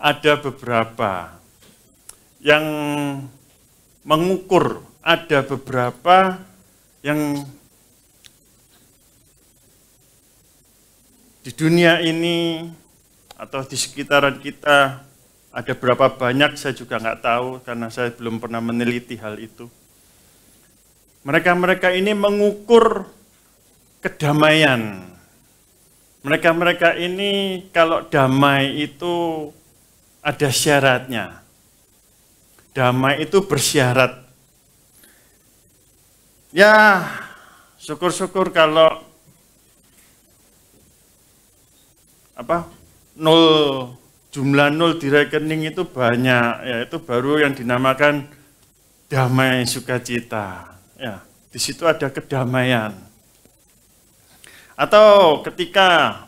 Ada beberapa yang mengukur, ada beberapa yang di dunia ini atau di sekitaran kita ada berapa banyak saya juga nggak tahu karena saya belum pernah meneliti hal itu. Mereka-mereka ini mengukur kedamaian. Mereka-mereka ini kalau damai itu ada syaratnya. Damai itu bersyarat. Ya, syukur-syukur kalau jumlah nol di rekening itu banyak, ya itu baru yang dinamakan damai sukacita. Ya, di situ ada kedamaian. Atau ketika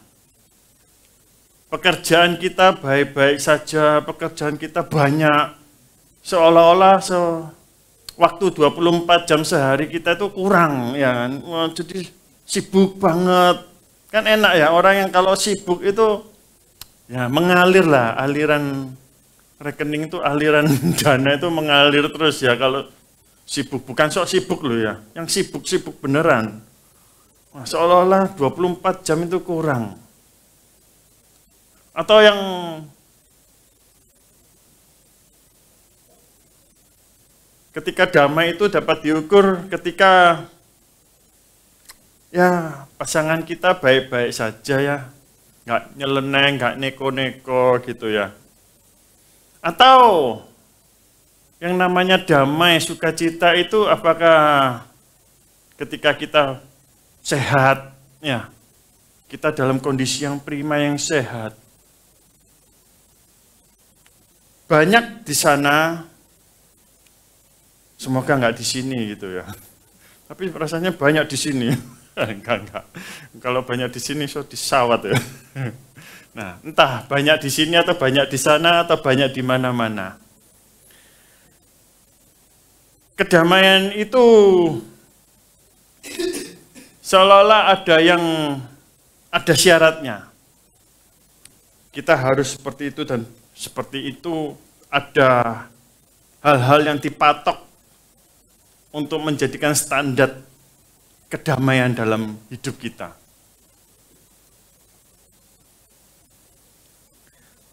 pekerjaan kita baik-baik saja, pekerjaan kita banyak, seolah-olah waktu 24 jam sehari kita itu kurang, ya kan? Wah, jadi sibuk banget. Kan enak ya, orang yang kalau sibuk itu ya mengalir lah, aliran rekening itu, aliran dana itu mengalir terus ya kalau sibuk. Bukan sok sibuk loh ya, yang sibuk-sibuk beneran. Wah, seolah-olah 24 jam itu kurang. Atau yang ketika damai itu dapat diukur ketika ya pasangan kita baik-baik saja ya, nggak nyeleneh, nggak neko-neko gitu ya. Atau yang namanya damai sukacita itu apakah ketika kita sehat, ya kita dalam kondisi yang prima, yang sehat. Banyak di sana, semoga nggak di sini gitu ya. Tapi rasanya banyak di sini. Enggak. Kalau banyak di sini, so disawat ya. Nah, entah banyak di sini atau banyak di sana atau banyak di mana-mana. Kedamaian itu seolah-olah ada syaratnya. Kita harus seperti itu dan seperti itu, ada hal-hal yang dipatok untuk menjadikan standar kedamaian dalam hidup kita.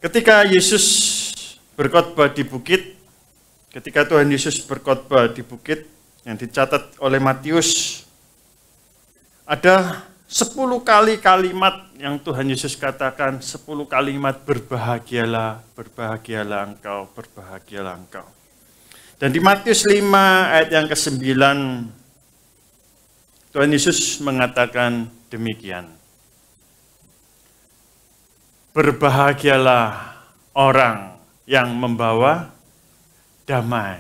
Ketika Yesus berkhotbah di bukit, ketika Tuhan Yesus berkhotbah di bukit yang dicatat oleh Matius, ada 10 kali kalimat yang Tuhan Yesus katakan, 10 kalimat berbahagialah, berbahagialah engkau, berbahagialah engkau. Dan di Matius 5 ayat yang ke-9, Tuhan Yesus mengatakan demikian. Berbahagialah orang yang membawa damai,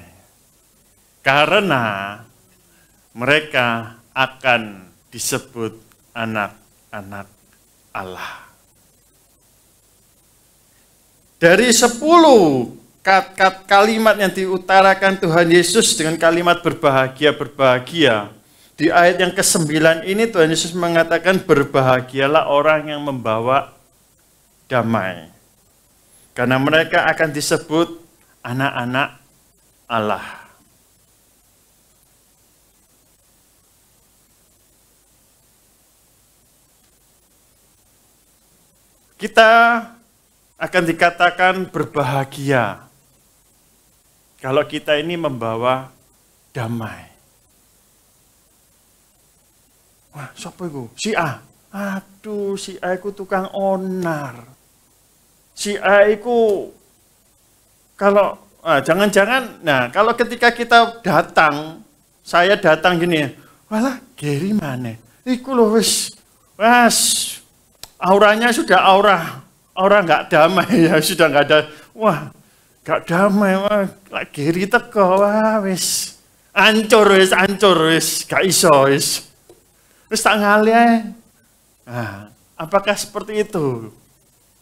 karena mereka akan disebut anak-anak Allah. Dari 10 kalimat yang diutarakan Tuhan Yesus dengan kalimat berbahagia, berbahagia, di ayat yang ke-9 ini Tuhan Yesus mengatakan berbahagialah orang yang membawa damai, karena mereka akan disebut anak-anak Allah. Kita akan dikatakan berbahagia kalau kita ini membawa damai. Wah, siapa itu? Si A. Aduh, si A itu tukang onar. Si A itu kalau jangan-jangan, nah kalau ketika kita datang, saya datang gini, walah Geri mana? Iku loh wis, auranya sudah aura nggak damai ya, sudah nggak ada, wah nggak damai, wah Geri teko, wah wis ancur wis, gak iso wis tak ngalih. Nah, apakah seperti itu?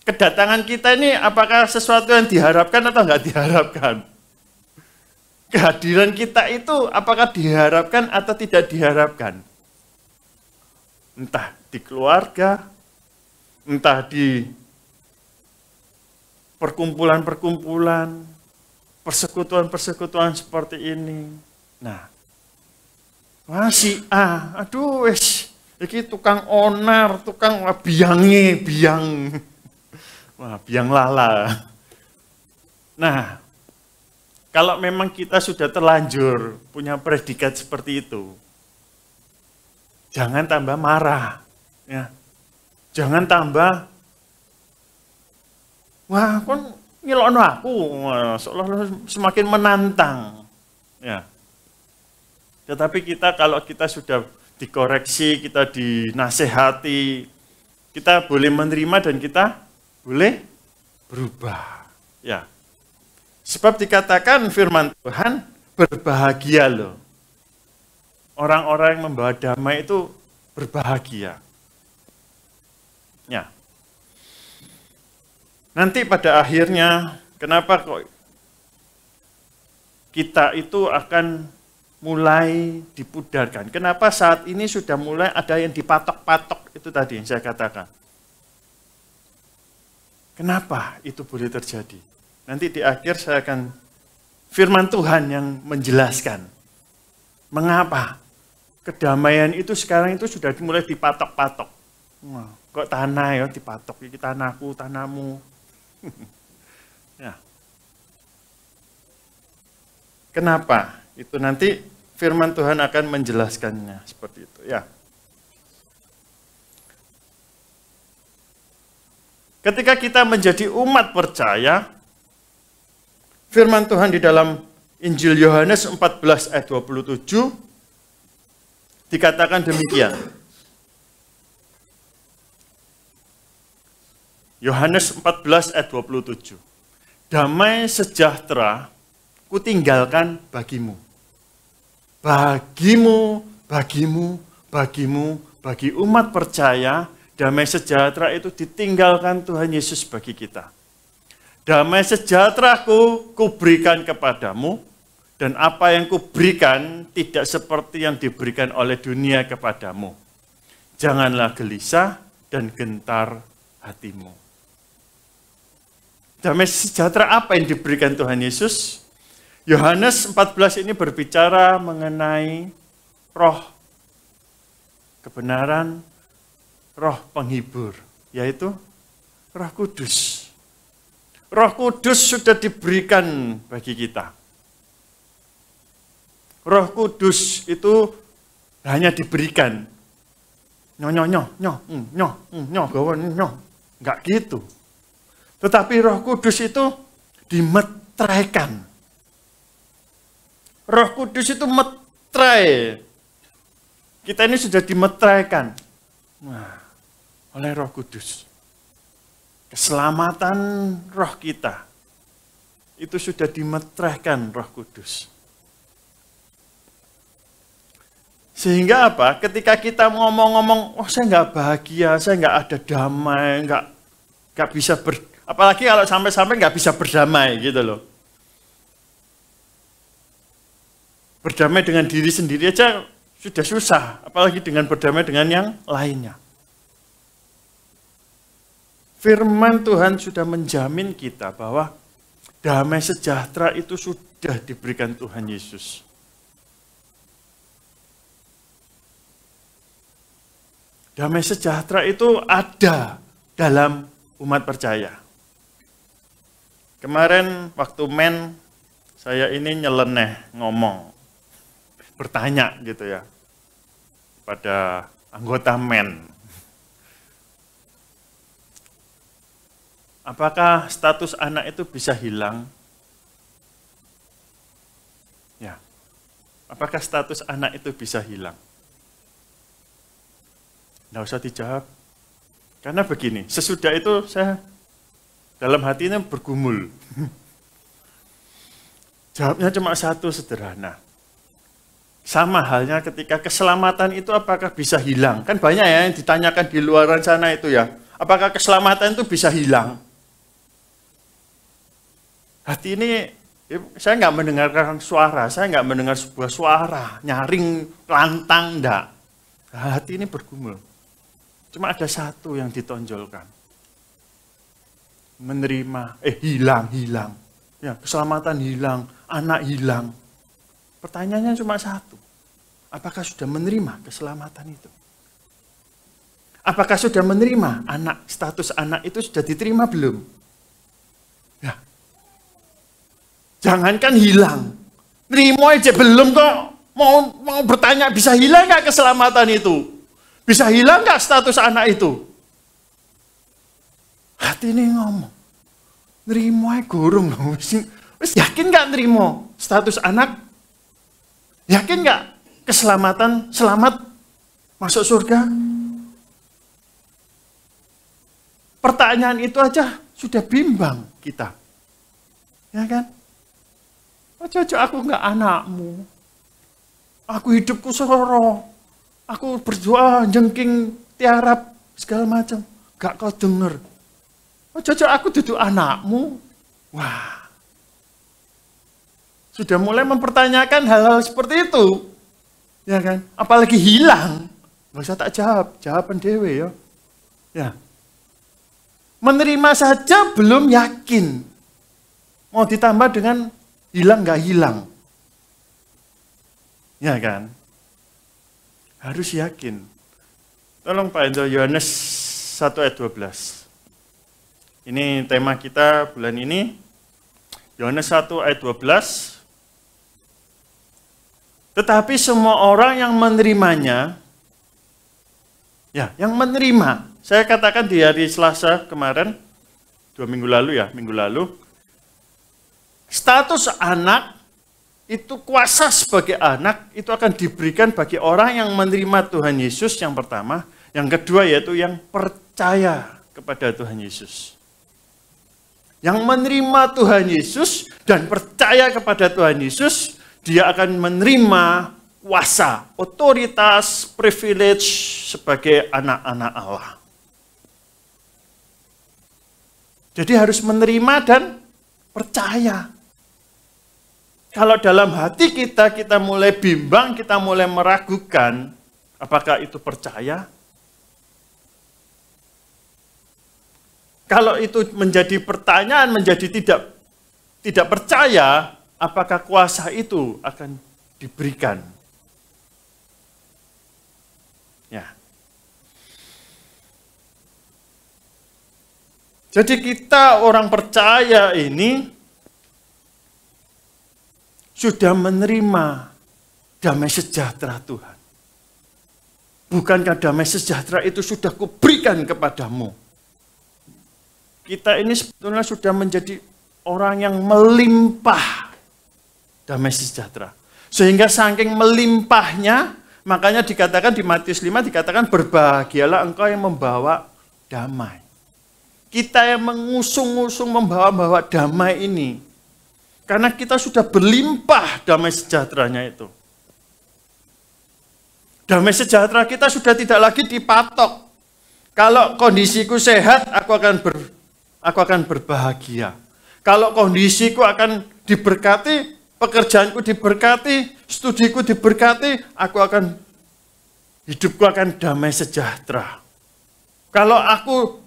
Kedatangan kita ini apakah sesuatu yang diharapkan atau nggak diharapkan? Kehadiran kita itu apakah diharapkan atau tidak diharapkan? Entah di keluarga, entah di perkumpulan-perkumpulan, persekutuan-persekutuan seperti ini. Nah, si A, aduh wes, iki tukang onar, tukang biang. Wah, biang lala. Nah, kalau memang kita sudah terlanjur punya predikat seperti itu, jangan tambah marah, ya. Jangan tambah, wah, kon ngilokno aku, seolah-olah semakin menantang, ya. Tetapi kalau kita sudah dikoreksi, kita dinasehati, kita boleh menerima dan kita boleh berubah, ya. Sebab dikatakan firman Tuhan, berbahagia loh. Orang-orang yang membawa damai itu berbahagia. Ya. Nanti pada akhirnya, kenapa kok kita itu akan mulai dipudarkan? Kenapa saat ini sudah mulai ada yang dipatok-patok, itu tadi yang saya katakan. Kenapa itu boleh terjadi? Nanti di akhir saya akan firman Tuhan yang menjelaskan mengapa kedamaian itu sekarang itu sudah mulai dipatok-patok. Wah, kok tanah ya dipatok, ini tanahku, tanahmu. Ya. Kenapa? Itu nanti firman Tuhan akan menjelaskannya seperti itu. Ya. Ketika kita menjadi umat percaya, firman Tuhan di dalam Injil Yohanes 14 ayat 27 dikatakan demikian. Yohanes 14 ayat 27. Damai sejahtera kutinggalkan bagimu. Bagi umat percaya, damai sejahtera itu ditinggalkan Tuhan Yesus bagi kita. Damai sejahteraku kuberikan kepadamu, dan apa yang kuberikan tidak seperti yang diberikan oleh dunia kepadamu. Janganlah gelisah dan gentar hatimu. Damai sejahtera apa yang diberikan Tuhan Yesus? Yohanes 14 ini berbicara mengenai roh kebenaran, roh penghibur, yaitu Roh Kudus. Roh Kudus sudah diberikan bagi kita. Roh Kudus itu hanya diberikan. Enggak gitu. Tetapi Roh Kudus itu dimetraikan. Roh Kudus itu metrai. Kita ini sudah dimetraikan oleh Roh Kudus. Keselamatan roh kita itu sudah dimetraikan Roh Kudus. Sehingga apa? Ketika kita ngomong-ngomong, oh saya nggak bahagia, saya nggak ada damai, nggak bisa apalagi kalau sampai-sampai nggak bisa berdamai gitu loh. Berdamai dengan diri sendiri aja sudah susah, apalagi dengan berdamai dengan yang lainnya. Firman Tuhan sudah menjamin kita bahwa damai sejahtera itu sudah diberikan Tuhan Yesus. Damai sejahtera itu ada dalam umat percaya. Kemarin waktu saya ini nyeleneh ngomong, bertanya gitu ya, pada anggota apakah status anak itu bisa hilang? Ya. Apakah status anak itu bisa hilang? Nggak usah dijawab. Karena begini, sesudah itu saya dalam hatinya bergumul. Jawabnya cuma satu, sederhana. Sama halnya ketika keselamatan itu apakah bisa hilang? Kan banyak ya yang ditanyakan di luaran sana itu ya. Apakah keselamatan itu bisa hilang? Hati ini, saya nggak mendengarkan suara, saya nggak mendengar sebuah suara, nyaring, lantang, enggak. Hati ini bergumul. Cuma ada satu yang ditonjolkan. menerima, hilang. Ya, keselamatan hilang, anak hilang. Pertanyaannya cuma satu. Apakah sudah menerima keselamatan itu? Apakah sudah menerima status anak itu sudah diterima belum? Ya. Jangankan hilang. Nerimo aja belum kok. Mau bertanya, bisa hilang nggak keselamatan itu? Bisa hilang nggak status anak itu? Hati ini ngomong. Nerimo aja gurung. Wis yakin nggak nerimo status anak? Yakin nggak keselamatan, selamat masuk surga? Pertanyaan itu aja sudah bimbang kita. Ya kan? Ojo aku nggak anakmu. Aku hidupku soro. Aku berdoa jengking tiarap segala macam. Gak kau denger. Ojo aku duduk anakmu. Wah. Sudah mulai mempertanyakan hal-hal seperti itu. Ya kan? Apalagi hilang. Gak usah tak jawab. Jawaban dewe ya. Ya. Menerima saja belum yakin. Mau ditambah dengan hilang gak hilang. Ya kan? Harus yakin. Tolong Pak Endo, Yohanes 1 ayat 12. Ini tema kita bulan ini. Yohanes 1 ayat 12. Tetapi semua orang yang menerimanya, ya, yang menerima. Saya katakan di hari Selasa kemarin, 2 minggu lalu ya, minggu lalu. Status anak, itu kuasa sebagai anak, itu akan diberikan bagi orang yang menerima Tuhan Yesus yang pertama. Yang kedua yaitu yang percaya kepada Tuhan Yesus. Yang menerima Tuhan Yesus dan percaya kepada Tuhan Yesus, dia akan menerima kuasa, otoritas, privilege sebagai anak-anak Allah. Jadi harus menerima dan percaya. Kalau dalam hati kita mulai bimbang, kita mulai meragukan, apakah itu percaya? Kalau itu menjadi pertanyaan, menjadi tidak percaya, apakah kuasa itu akan diberikan? Ya. Jadi kita orang percaya ini sudah menerima damai sejahtera Tuhan. Bukankah damai sejahtera itu sudah kuberikan kepadamu? Kita ini sebetulnya sudah menjadi orang yang melimpah damai sejahtera. Sehingga saking melimpahnya, makanya dikatakan di Matius 5, dikatakan berbahagialah engkau yang membawa damai. Kita yang mengusung-usung membawa damai ini. Karena kita sudah berlimpah damai sejahteranya itu. Damai sejahtera kita sudah tidak lagi dipatok. Kalau kondisiku sehat, aku akan berbahagia. Kalau kondisiku akan diberkati, pekerjaanku diberkati, studiku diberkati, hidupku akan damai sejahtera. Kalau aku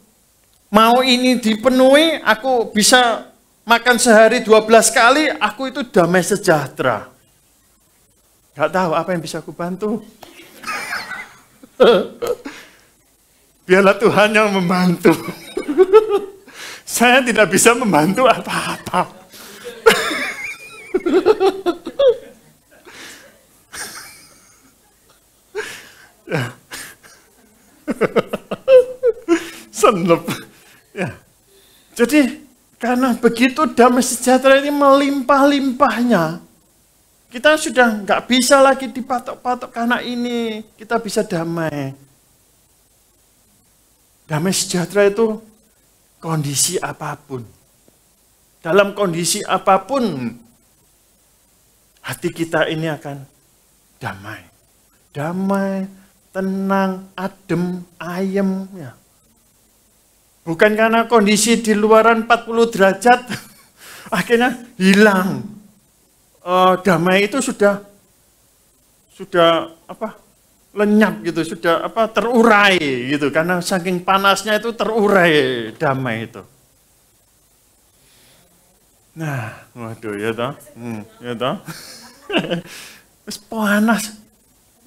mau ini dipenuhi, aku bisa makan sehari 12 kali, aku itu damai sejahtera. Gak tahu apa yang bisa aku bantu. Biarlah Tuhan yang membantu. Saya tidak bisa membantu apa-apa. Senep. Ya. Jadi karena begitu damai sejahtera ini melimpah-limpahnya, kita sudah nggak bisa lagi dipatok-patok karena ini kita bisa damai. Damai sejahtera itu kondisi apapun. Dalam kondisi apapun, hati kita ini akan damai. Damai, tenang, adem, ayem. Ya. Bukan karena kondisi di luaran 40 derajat, akhirnya hilang. Damai itu sudah lenyap gitu, sudah terurai gitu, karena saking panasnya itu terurai damai itu. Nah, waduh ya toh. Ya toh. Wis panas.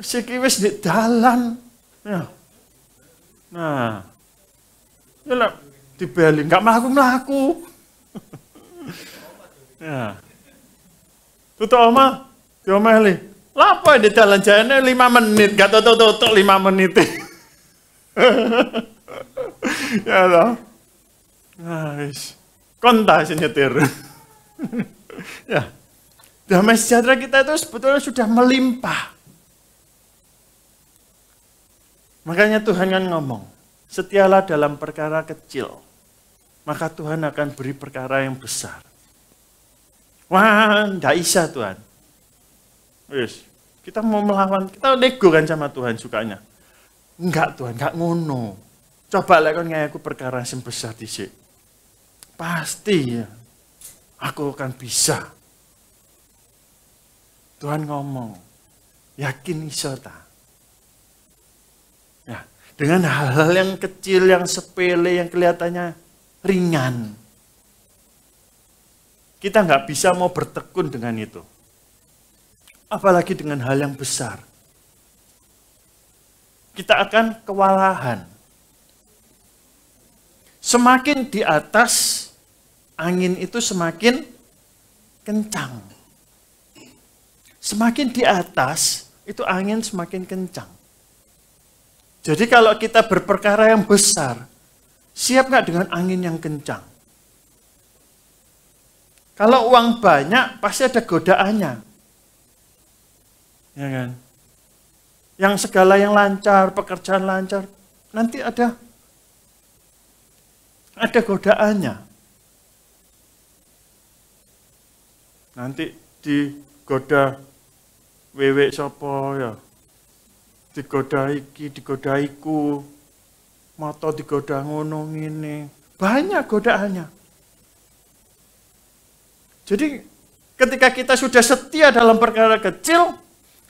Wis iki wis di dalan. Ya. Nah. Ya lah dibeli enggak mlaku-mlaku. Ya. Tutuk oma, diomeli. Lapa di dalan jane 5 menit, gak tutuk-tutuk 5 menit. Ya toh. Nah, wis. Konta sing nyetir. Ya. Damai sejahtera kita itu sebetulnya sudah melimpah. Makanya Tuhan kan ngomong, setialah dalam perkara kecil, maka Tuhan akan beri perkara yang besar. Wah, enggak bisa Tuhan. Wis, kita mau melawan, kita nego kan sama Tuhan sukanya. Enggak Tuhan, enggak ngono. Coba lek kon ngayaku perkara yang besar dhisik. Pasti ya, aku akan bisa. Tuhan ngomong, yakin iso ta? Ya, dengan hal-hal yang kecil, yang sepele, yang kelihatannya ringan. Kita nggak bisa mau bertekun dengan itu. Apalagi dengan hal yang besar. Kita akan kewalahan. Semakin di atas, angin itu semakin kencang. Semakin di atas, itu angin semakin kencang. Jadi kalau kita berperkara yang besar, siap nggak dengan angin yang kencang? Kalau uang banyak, pasti ada godaannya. Ya kan? Yang segala yang lancar, pekerjaan lancar, nanti ada godaannya. Nanti digoda wewe sapa ya. Digoda iki, digoda iku. Mata digoda ngono ngene. Banyak godaannya. Jadi ketika kita sudah setia dalam perkara kecil,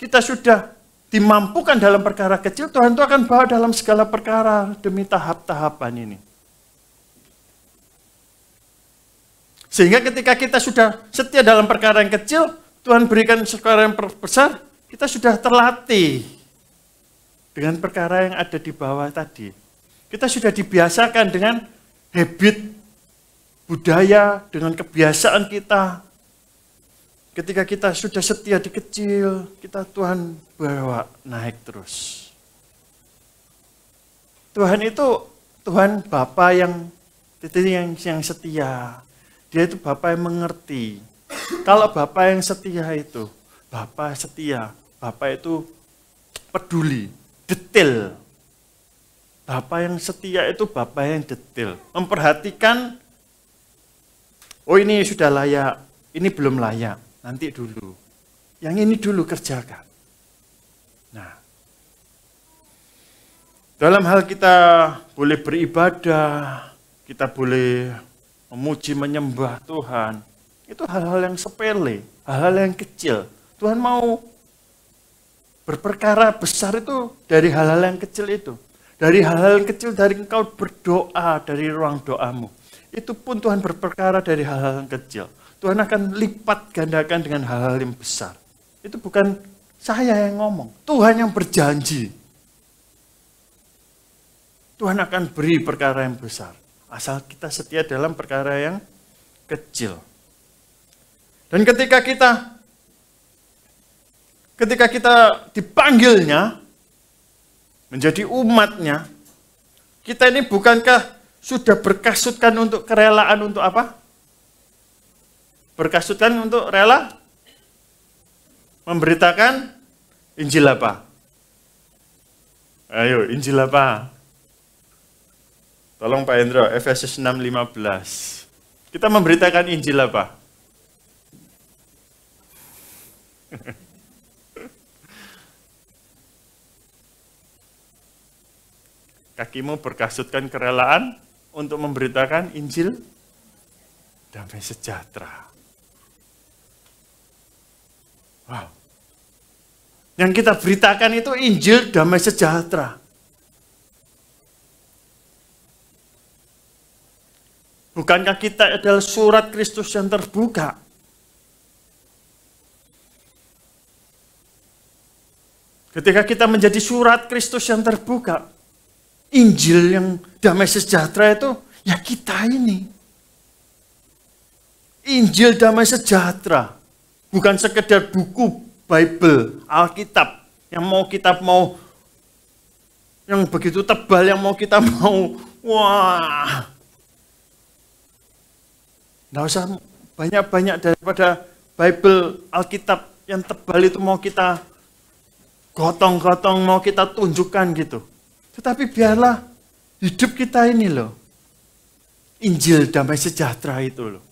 kita sudah dimampukan dalam perkara kecil, Tuhan itu akan bawa dalam segala perkara demi tahap-tahapan ini. Sehingga ketika kita sudah setia dalam perkara yang kecil, Tuhan berikan perkara yang besar, kita sudah terlatih dengan perkara yang ada di bawah tadi. Kita sudah dibiasakan dengan habit, budaya, dengan kebiasaan kita. Ketika kita sudah setia di kecil, kita Tuhan bawa naik terus. Tuhan itu Tuhan Bapa yang setia. Dia itu Bapa yang mengerti. Kalau Bapa yang setia itu, Bapa setia. Bapa itu peduli, detail. Bapa yang setia itu Bapa yang detail. Memperhatikan, oh ini sudah layak, ini belum layak. Nanti dulu. Yang ini dulu kerjakan. Nah, dalam hal kita boleh beribadah, kita boleh memuji, menyembah Tuhan. Itu hal-hal yang sepele, hal-hal yang kecil. Tuhan mau berperkara besar itu dari hal-hal yang kecil itu. Dari hal-hal yang kecil, dari engkau berdoa, dari ruang doamu. Itu pun Tuhan berperkara dari hal-hal yang kecil. Tuhan akan lipat gandakan dengan hal-hal yang besar. Itu bukan saya yang ngomong, Tuhan yang berjanji. Tuhan akan beri perkara yang besar, asal kita setia dalam perkara yang kecil. Dan ketika kita dipanggilnya menjadi umatnya, kita ini bukankah sudah berkasutkan untuk kerelaan untuk apa? Berkasutkan untuk rela memberitakan Injil apa? Ayo, Injil apa? Tolong Pak Hendro, Efesus 6:15. Kita memberitakan Injil apa? Kakimu berkasutkan kerelaan untuk memberitakan Injil damai sejahtera. Wow. Yang kita beritakan itu Injil damai sejahtera. Bukankah kita adalah surat Kristus yang terbuka? Ketika kita menjadi surat Kristus yang terbuka, Injil yang damai sejahtera itu, ya kita ini. Injil damai sejahtera. Bukan sekedar buku Bible, Alkitab, yang yang begitu tebal, yang mau kita mau, wah. Nggak usah banyak-banyak daripada Bible, Alkitab yang tebal itu mau kita gotong-gotong, mau kita tunjukkan gitu. Tetapi biarlah hidup kita ini loh, Injil damai sejahtera itu loh,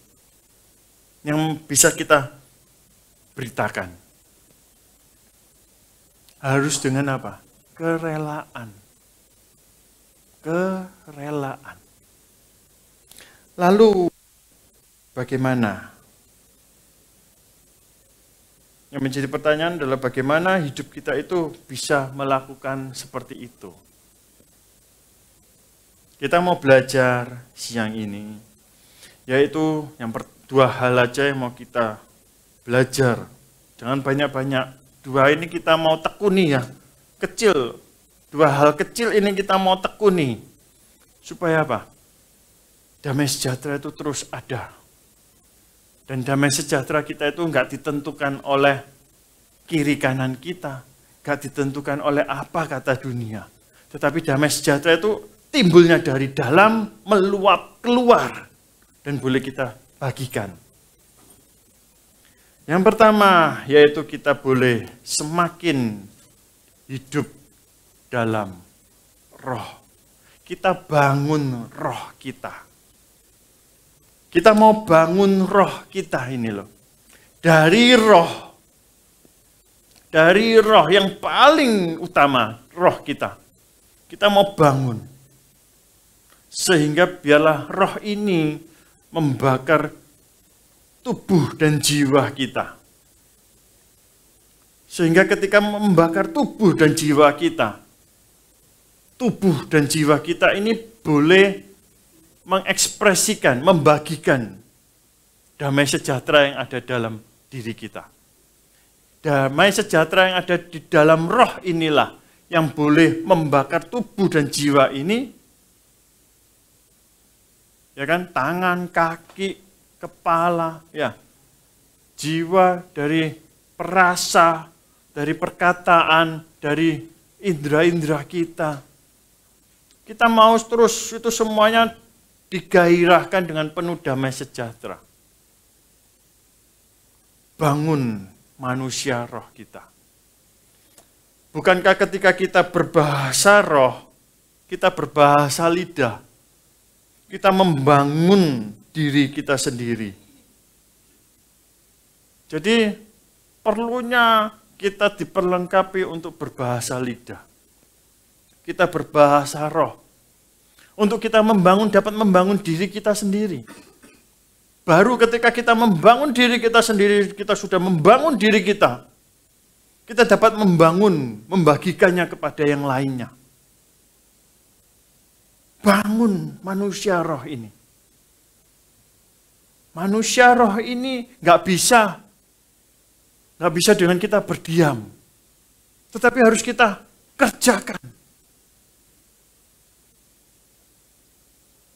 yang bisa kita beritakan. Harus dengan apa? Kerelaan. Kerelaan. Lalu bagaimana? Yang menjadi pertanyaan adalah bagaimana hidup kita itu bisa melakukan seperti itu. Kita mau belajar siang ini, yaitu dua hal aja yang mau kita belajar. Jangan banyak-banyak. Dua ini kita mau tekuni ya, kecil. Dua hal kecil ini kita mau tekuni. Supaya apa? Damai sejahtera itu terus ada. Dan damai sejahtera kita itu enggak ditentukan oleh kiri kanan kita, enggak ditentukan oleh apa kata dunia. Tetapi damai sejahtera itu timbulnya dari dalam, meluap keluar, dan boleh kita bagikan. Yang pertama, yaitu kita boleh semakin hidup dalam roh. Kita bangun roh kita. Kita mau bangun roh kita ini loh. Dari roh yang paling utama, roh kita. Kita mau bangun. Sehingga biarlah roh ini membakar tubuh dan jiwa kita. Sehingga ketika membakar tubuh dan jiwa kita ini boleh mengekspresikan, membagikan damai sejahtera yang ada dalam diri kita. Damai sejahtera yang ada di dalam roh inilah yang boleh membakar tubuh dan jiwa ini. Ya kan, tangan, kaki, kepala, ya. Jiwa dari perasa, dari perkataan, dari indera-indera kita. Kita mau terus itu semuanya digairahkan dengan penuh damai sejahtera. Bangun manusia roh kita. Bukankah ketika kita berbahasa roh, kita berbahasa lidah, kita membangun diri kita sendiri. Jadi perlunya kita diperlengkapi untuk berbahasa lidah. Kita berbahasa roh. Untuk kita dapat membangun diri kita sendiri. Baru ketika kita membangun diri kita sendiri, kita sudah membangun diri kita. Kita dapat membagikannya kepada yang lainnya. Bangun manusia roh ini. Manusia roh ini nggak bisa dengan kita berdiam. Tetapi harus kita kerjakan.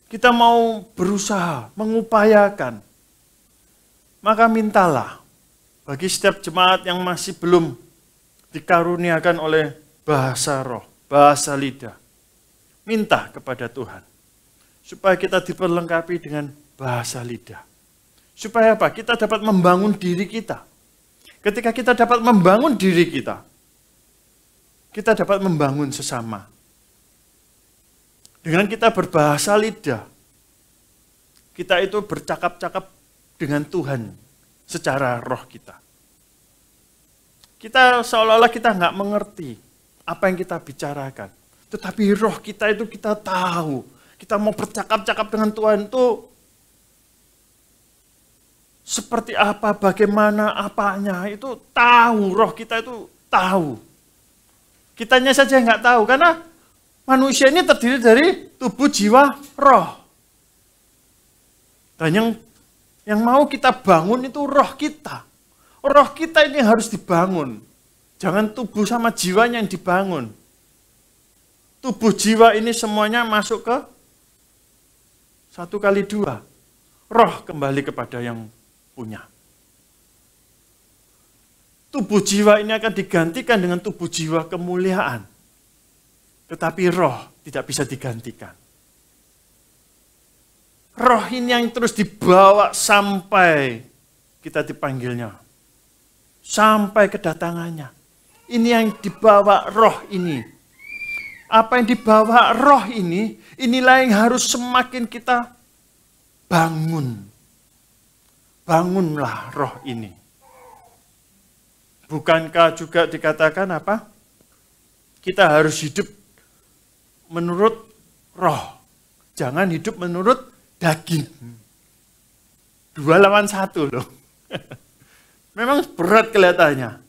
Kita mau berusaha, mengupayakan. Maka mintalah bagi setiap jemaat yang masih belum dikaruniakan oleh bahasa roh, bahasa lidah. Minta kepada Tuhan. Supaya kita diperlengkapi dengan bahasa lidah. Supaya apa? Kita dapat membangun diri kita. Ketika kita dapat membangun diri kita, kita dapat membangun sesama. Dengan kita berbahasa lidah, kita itu bercakap-cakap dengan Tuhan secara roh kita. Kita seolah-olah kita nggak mengerti apa yang kita bicarakan. Tetapi roh kita itu kita tahu. Kita mau bercakap-cakap dengan Tuhan itu seperti apa, bagaimana, apanya, itu tahu. Roh kita itu tahu. Kitanya saja nggak tahu, karena manusia ini terdiri dari tubuh, jiwa, roh. Dan yang mau kita bangun itu roh kita. Roh kita ini harus dibangun. Jangan tubuh sama jiwanya yang dibangun. Tubuh jiwa ini semuanya masuk ke 1x2. Roh kembali kepada yang punya. Tubuh jiwa ini akan digantikan dengan tubuh jiwa kemuliaan. Tetapi roh tidak bisa digantikan. Roh ini yang terus dibawa sampai kita dipanggilnya. Sampai kedatangannya. Ini yang dibawa roh ini. Apa yang dibawa roh ini, inilah yang harus semakin kita bangun. Bangunlah roh ini. Bukankah juga dikatakan apa? Kita harus hidup menurut roh. Jangan hidup menurut daging. 2 lawan 1 loh. Memang berat kelihatannya.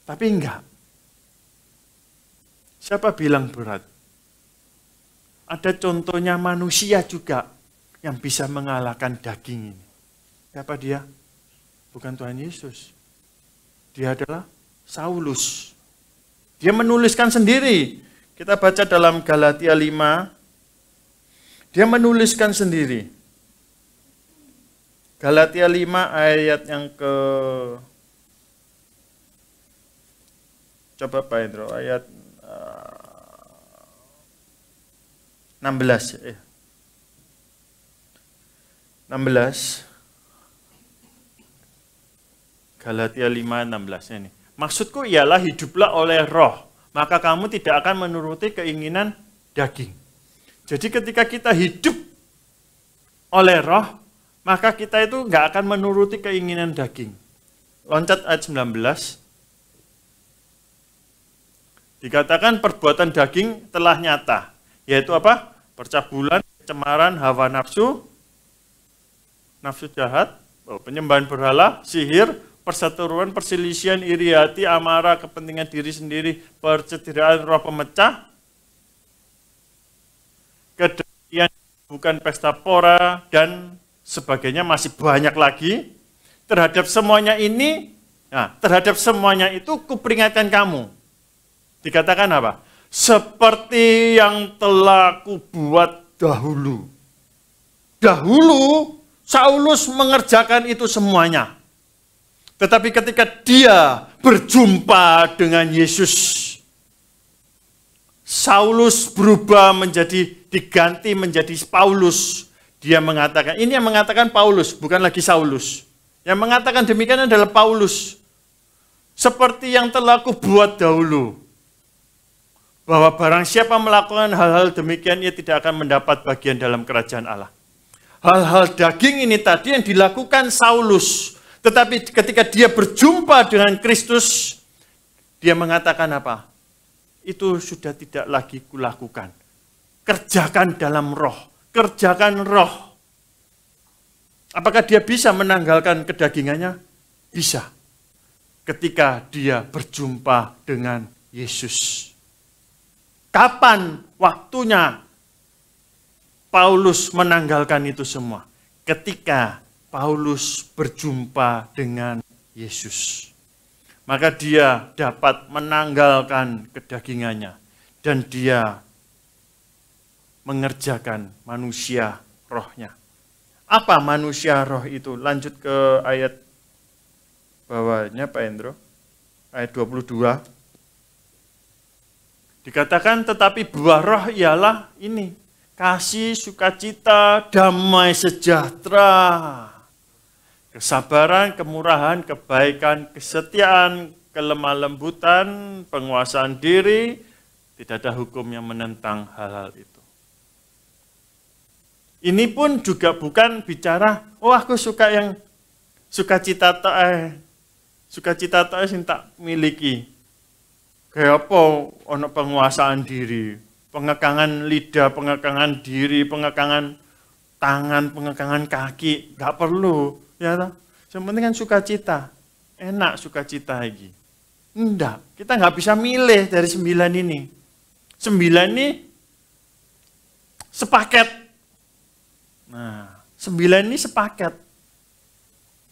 Tapi enggak. Siapa bilang berat? Ada contohnya manusia juga yang bisa mengalahkan daging ini. Siapa dia? Bukan Tuhan Yesus. Dia adalah Saulus. Dia menuliskan sendiri. Kita baca dalam Galatia 5. Dia menuliskan sendiri. Galatia 5 ayat yang ke... Coba Pak Indro, ayat 16. 16. Galatia 5:16 ini. Maksudku ialah hiduplah oleh roh, maka kamu tidak akan menuruti keinginan daging. Jadi ketika kita hidup oleh roh, maka kita itu nggak akan menuruti keinginan daging. Loncat ayat 19. Dikatakan perbuatan daging telah nyata. Yaitu apa? Percabulan, kecemaran, hawa nafsu, nafsu jahat, penyembahan berhala, sihir, perseteruan, perselisihan, iri hati, amarah, kepentingan diri sendiri, percederaan, roh pemecah, kedengkian, bukan pesta pora, dan sebagainya, masih banyak lagi. Terhadap semuanya ini, terhadap semuanya itu kuperingatkan kamu. Dikatakan apa? Seperti yang telah kubuat dahulu. Dahulu Saulus mengerjakan itu semuanya. Tetapi ketika dia berjumpa dengan Yesus, Saulus berubah diganti menjadi Paulus. Dia mengatakan, ini yang mengatakan Paulus, bukan lagi Saulus. Yang mengatakan demikian adalah Paulus. Seperti yang telah kubuat dahulu. Bahwa barang siapa melakukan hal-hal demikian, ia tidak akan mendapat bagian dalam kerajaan Allah. Hal-hal daging ini tadi yang dilakukan Saulus. Tetapi ketika dia berjumpa dengan Kristus, dia mengatakan apa? Itu sudah tidak lagi kulakukan. Kerjakan dalam roh. Kerjakan roh. Apakah dia bisa menanggalkan kedagingannya? Bisa. Ketika dia berjumpa dengan Yesus. Kapan waktunya Paulus menanggalkan itu semua? Ketika Paulus berjumpa dengan Yesus. Maka dia dapat menanggalkan kedagingannya. Dan dia mengerjakan manusia rohnya. Apa manusia roh itu? Lanjut ke ayat bawahnya Pak Hendro. Ayat 22. Dikatakan tetapi buah roh ialah ini. Kasih, sukacita, damai sejahtera. Kesabaran, kemurahan, kebaikan, kesetiaan, kelemah lembutan, penguasaan diri, tidak ada hukum yang menentang hal-hal itu. Ini pun juga bukan bicara, oh aku suka yang sukacita sing tak miliki. Kayak apa ono penguasaan diri, pengekangan lidah, pengekangan diri, pengekangan tangan, pengekangan kaki, nggak perlu. Ya, yang penting kan sukacita, enak sukacita lagi. Enggak, kita nggak bisa milih dari 9 ini. 9 ini sepaket. Nah, 9 ini sepaket.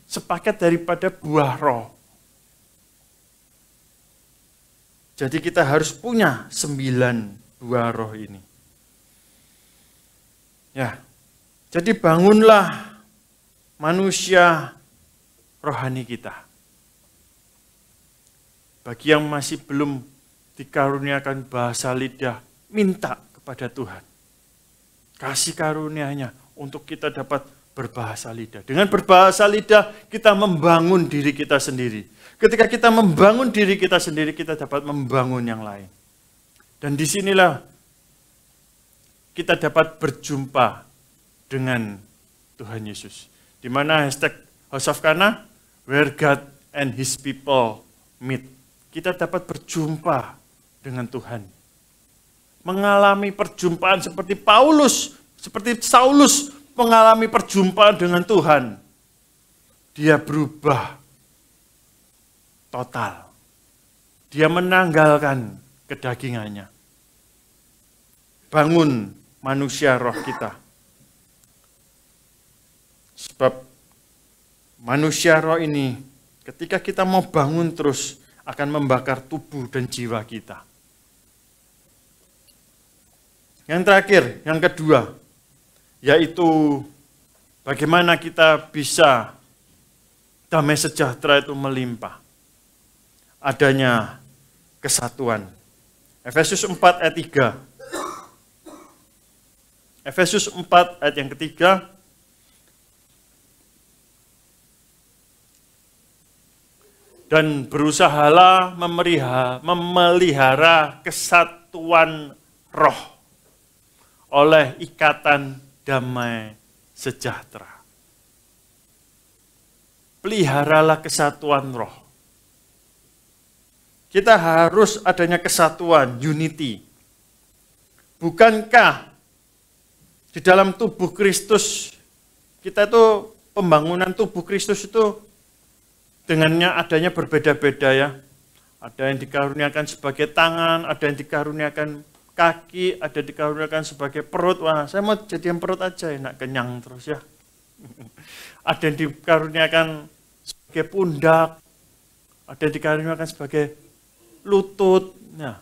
Sepaket daripada buah roh. Jadi kita harus punya 9 buah roh ini. Ya, jadi bangunlah manusia rohani kita. Bagi yang masih belum dikaruniakan bahasa lidah, minta kepada Tuhan. Kasih karunia-Nya untuk kita dapat berbahasa lidah. Dengan berbahasa lidah, kita membangun diri kita sendiri. Ketika kita membangun diri kita sendiri, kita dapat membangun yang lain. Dan disinilah kita dapat berjumpa dengan Tuhan Yesus. Di mana hashtag House of Kana, where God and His people meet. Kita dapat berjumpa dengan Tuhan. Mengalami perjumpaan seperti Paulus, seperti Saulus mengalami perjumpaan dengan Tuhan. Dia berubah total. Dia menanggalkan kedagingannya. Bangun manusia roh kita. Sebab manusia roh ini ketika kita mau bangun terus akan membakar tubuh dan jiwa kita. Yang terakhir, yang kedua, yaitu bagaimana kita bisa damai sejahtera itu melimpah. Adanya kesatuan. Efesus 4 ayat 3. Efesus 4 ayat yang ketiga. Dan berusahalah memelihara kesatuan roh oleh ikatan damai sejahtera. Peliharalah kesatuan roh. Kita harus adanya kesatuan, unity. Bukankah di dalam tubuh Kristus, kita itu pembangunan tubuh Kristus itu dengannya adanya berbeda-beda ya. Ada yang dikaruniakan sebagai tangan, ada yang dikaruniakan kaki, ada yang dikaruniakan sebagai perut. Wah, saya mau jadi yang perut aja, enak kenyang terus ya. Ada yang dikaruniakan sebagai pundak, ada yang dikaruniakan sebagai lutut. Nah,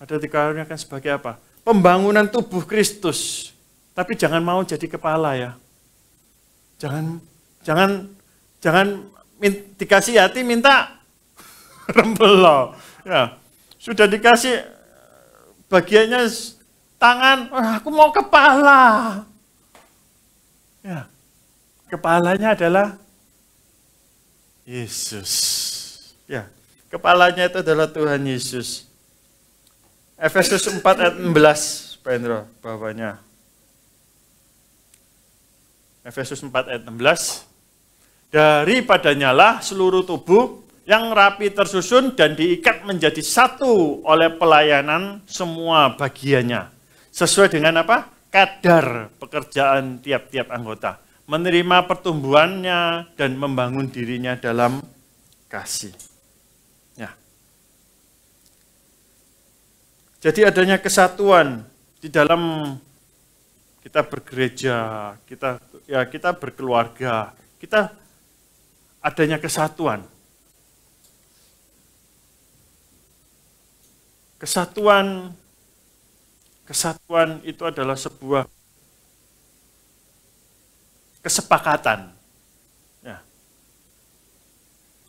ada yang dikaruniakan sebagai apa? Pembangunan tubuh Kristus. Tapi jangan mau jadi kepala ya. Jangan dikasih hati minta rembelo. Ya, sudah dikasih bagiannya tangan, aku mau kepala. Ya, kepalanya adalah Yesus. Ya, kepalanya itu adalah Tuhan Yesus. Efesus 4 ayat 16, Pak Hendro, bawahnya. Efesus 4 ayat 16. Daripadanya lah seluruh tubuh yang rapi tersusun dan diikat menjadi satu oleh pelayanan semua bagiannya. Sesuai dengan apa? Kadar pekerjaan tiap-tiap anggota. Menerima pertumbuhannya dan membangun dirinya dalam kasih. Ya. Jadi adanya kesatuan di dalam kita bergereja, kita berkeluarga, kita adanya kesatuan. Kesatuan itu adalah sebuah kesepakatan. Ya.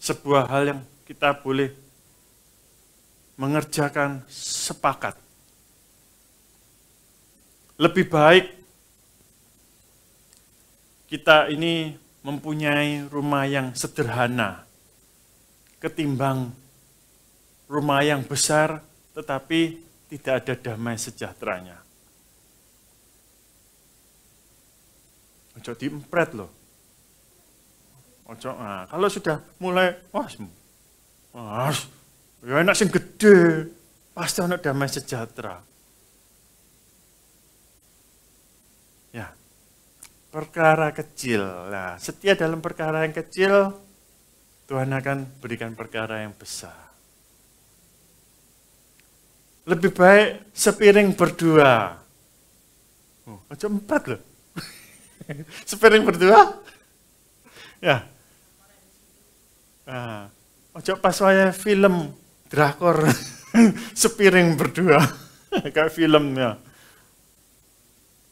Sebuah hal yang kita boleh mengerjakan sepakat. Lebih baik kita ini mempunyai rumah yang sederhana ketimbang rumah yang besar tetapi tidak ada damai sejahteranya. Ojo diempret loh. Ojo, nah, kalau sudah mulai, ya enak sing gede, pasti ada damai sejahtera. Ya, perkara kecil. Nah, setia dalam perkara yang kecil, Tuhan akan berikan perkara yang besar. Lebih baik sepiring berdua. Aja 4 loh. Sepiring berdua? Ya. Nah, ojo pas waya film drakor sepiring berdua kayak filmnya.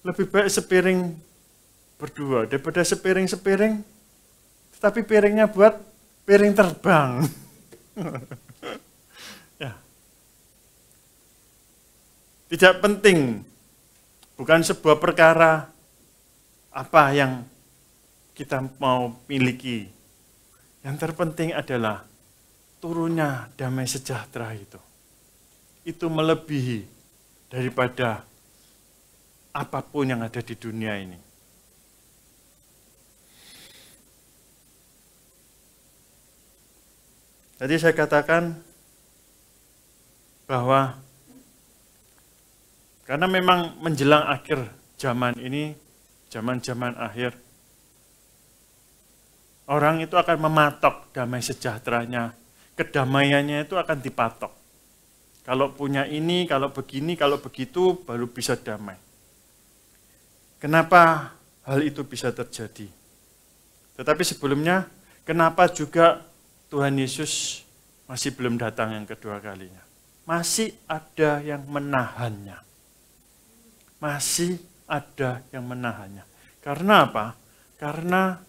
Lebih baik sepiring berdua daripada sepiring-sepiring tetapi piringnya buat piring terbang. Ya. Tidak penting, bukan sebuah perkara apa yang kita mau miliki. Yang terpenting adalah turunnya damai sejahtera itu. Itu melebihi daripada apapun yang ada di dunia ini. Tadi saya katakan bahwa karena memang menjelang akhir zaman ini, zaman-zaman akhir, orang itu akan mematok damai sejahteranya, kedamaiannya itu akan dipatok. Kalau punya ini, kalau begini, kalau begitu, baru bisa damai. Kenapa hal itu bisa terjadi? Tetapi sebelumnya, kenapa juga Tuhan Yesus masih belum datang yang kedua kalinya? Masih ada yang menahannya. Masih ada yang menahannya. Karena apa? Karena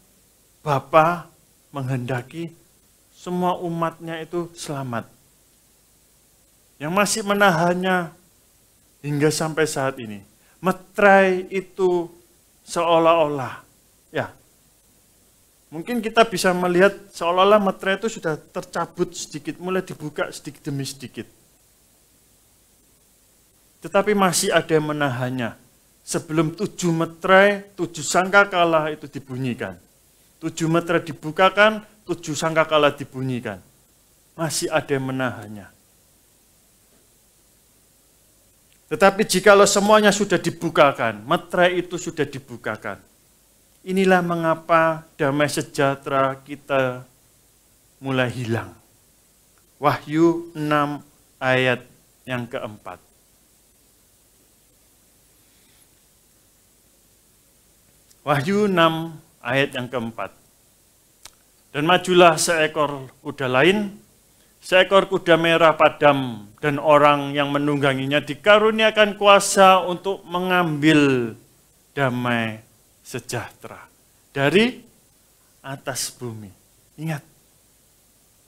Bapa menghendaki semua umatnya itu selamat. Yang masih menahannya hingga sampai saat ini. Meterai itu seolah-olah, ya, mungkin kita bisa melihat seolah-olah meterai itu sudah tercabut sedikit, mulai dibuka sedikit demi sedikit. Tetapi masih ada yang menahannya. Sebelum 7 meterai, 7 sangkakala itu dibunyikan. 7 meterai dibukakan, 7 sangkakala dibunyikan. Masih ada yang menahannya. Tetapi jikalau semuanya sudah dibukakan, meterai itu sudah dibukakan. Inilah mengapa damai sejahtera kita mulai hilang. Wahyu 6 ayat yang keempat. Wahyu 6 ayat yang keempat. Dan majulah seekor kuda lain, seekor kuda merah padam, dan orang yang menungganginya dikaruniakan kuasa untuk mengambil damai sejahtera dari atas bumi. Ingat,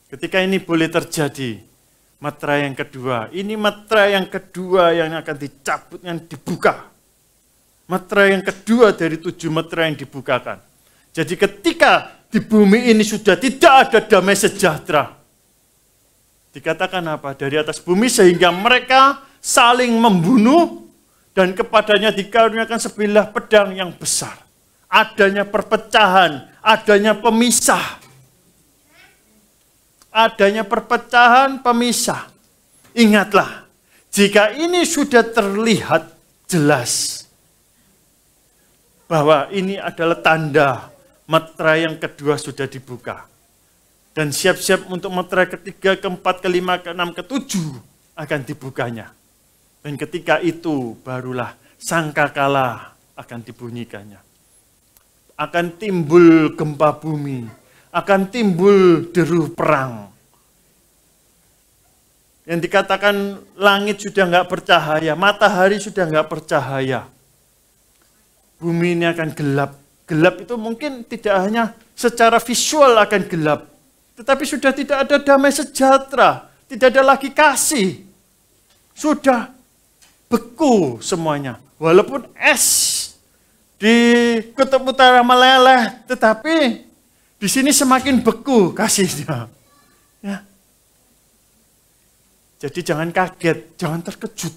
ketika ini boleh terjadi, meterai yang kedua, ini meterai yang kedua yang akan dicabut, yang dibuka. Meterai yang kedua dari 7 meterai yang dibukakan. Jadi ketika di bumi ini sudah tidak ada damai sejahtera, dikatakan apa? Dari atas bumi sehingga mereka saling membunuh dan kepadanya dikaruniakan sebilah pedang yang besar. Adanya perpecahan, adanya pemisah. Adanya perpecahan, pemisah. Ingatlah, jika ini sudah terlihat jelas bahwa ini adalah tanda meterai yang kedua sudah dibuka. Dan siap-siap untuk meterai ketiga, keempat, kelima, keenam, ketujuh akan dibukanya. Dan ketika itu barulah sangkakala akan dibunyikannya. Akan timbul gempa bumi, akan timbul deru perang. Yang dikatakan langit sudah nggak bercahaya, matahari sudah nggak bercahaya. Bumi ini akan gelap. Gelap itu mungkin tidak hanya secara visual akan gelap, tetapi sudah tidak ada damai sejahtera, tidak ada lagi kasih. Sudah beku semuanya. Walaupun es di kutub utara meleleh, tetapi di sini semakin beku kasihnya. Ya. Jadi jangan kaget, jangan terkejut.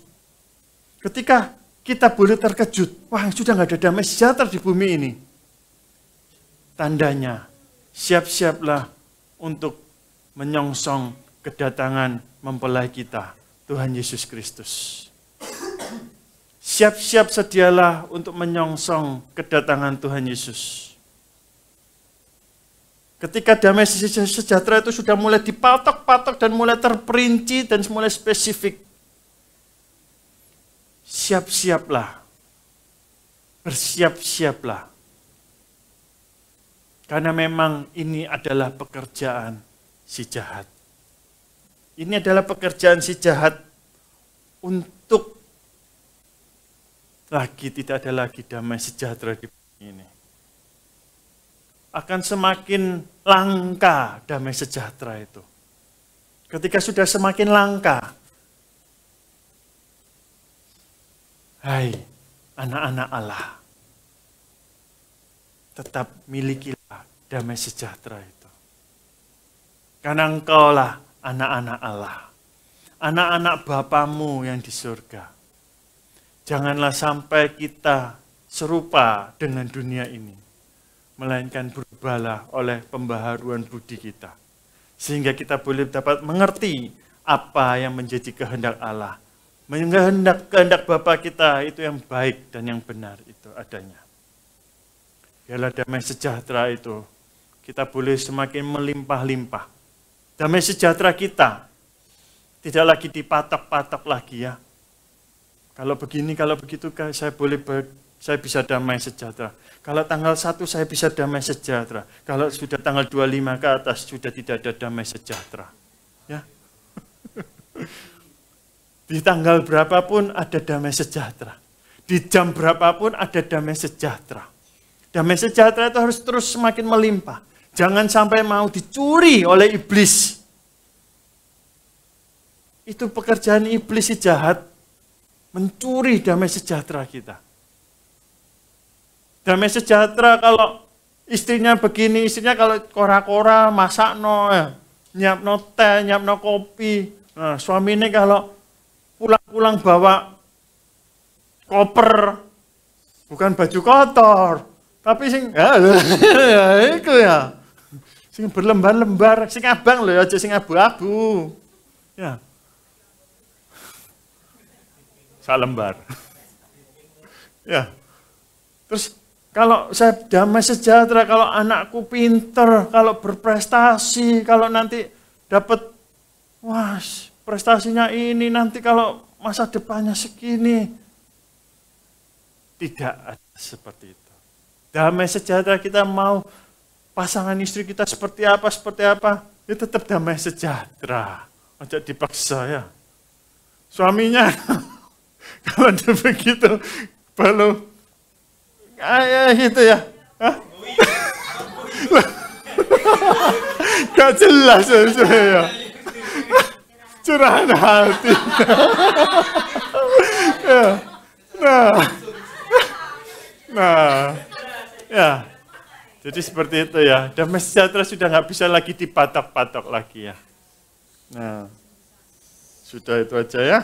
Ketika kita boleh terkejut, wah sudah nggak ada damai sejahtera di bumi ini. Tandanya, siap-siaplah untuk menyongsong kedatangan mempelai kita, Tuhan Yesus Kristus. Siap-siap sedialah untuk menyongsong kedatangan Tuhan Yesus. Ketika damai sejahtera itu sudah mulai dipatok-patok dan mulai terperinci dan mulai spesifik. Siap-siaplah, bersiap-siaplah Karena memang ini adalah pekerjaan si jahat. Ini adalah pekerjaan si jahat untuk tidak ada lagi damai sejahtera di bumi ini. Akan semakin langka damai sejahtera itu. Ketika sudah semakin langka, hai anak-anak Allah, tetap milikilah damai sejahtera itu. Karena engkaulah anak-anak Allah, anak-anak Bapamu yang di surga. Janganlah sampai kita serupa dengan dunia ini, melainkan berubahlah oleh pembaharuan budi kita. Sehingga kita boleh dapat mengerti apa yang menjadi kehendak Allah. Kehendak Bapa kita itu yang baik dan yang benar itu adanya. Biarlah damai sejahtera itu kita boleh semakin melimpah-limpah. Damai sejahtera kita tidak lagi dipatok-patok lagi ya. Kalau begini, kalau begitu saya bisa damai sejahtera. Kalau tanggal 1 saya bisa damai sejahtera. Kalau sudah tanggal 25 ke atas sudah tidak ada damai sejahtera. Ya. Di tanggal berapapun ada damai sejahtera. Di jam berapapun ada damai sejahtera. Damai sejahtera itu harus terus semakin melimpah. Jangan sampai mau dicuri oleh iblis. Itu pekerjaan iblis si jahat. Mencuri damai sejahtera kita. Damai sejahtera kalau istrinya begini, istrinya kalau kora-kora, masak nyiapno teh, nyiapno kopi. Nah, suami ini kalau pulang-pulang bawa koper, bukan baju kotor, tapi itu ya, sing berlembar-lembar, sing abang loh, aja sing abu-abu, ya, salembar, ya, terus kalau saya damai sejahtera, kalau anakku pinter, kalau berprestasi, kalau nanti dapat, wah, prestasinya ini, nanti kalau masa depannya segini. Tidak ada seperti itu. Damai sejahtera kita mau pasangan istri kita seperti apa, ya tetap damai sejahtera. Ojo dipaksa ya. Suaminya, kalau dia begitu, baru itu ya. Gak jelas ya. Curahan hati. Nah, ya. Jadi seperti itu ya. Damai sejahtera sudah nggak bisa lagi dipatok-patok lagi ya. Nah, sudah itu aja ya.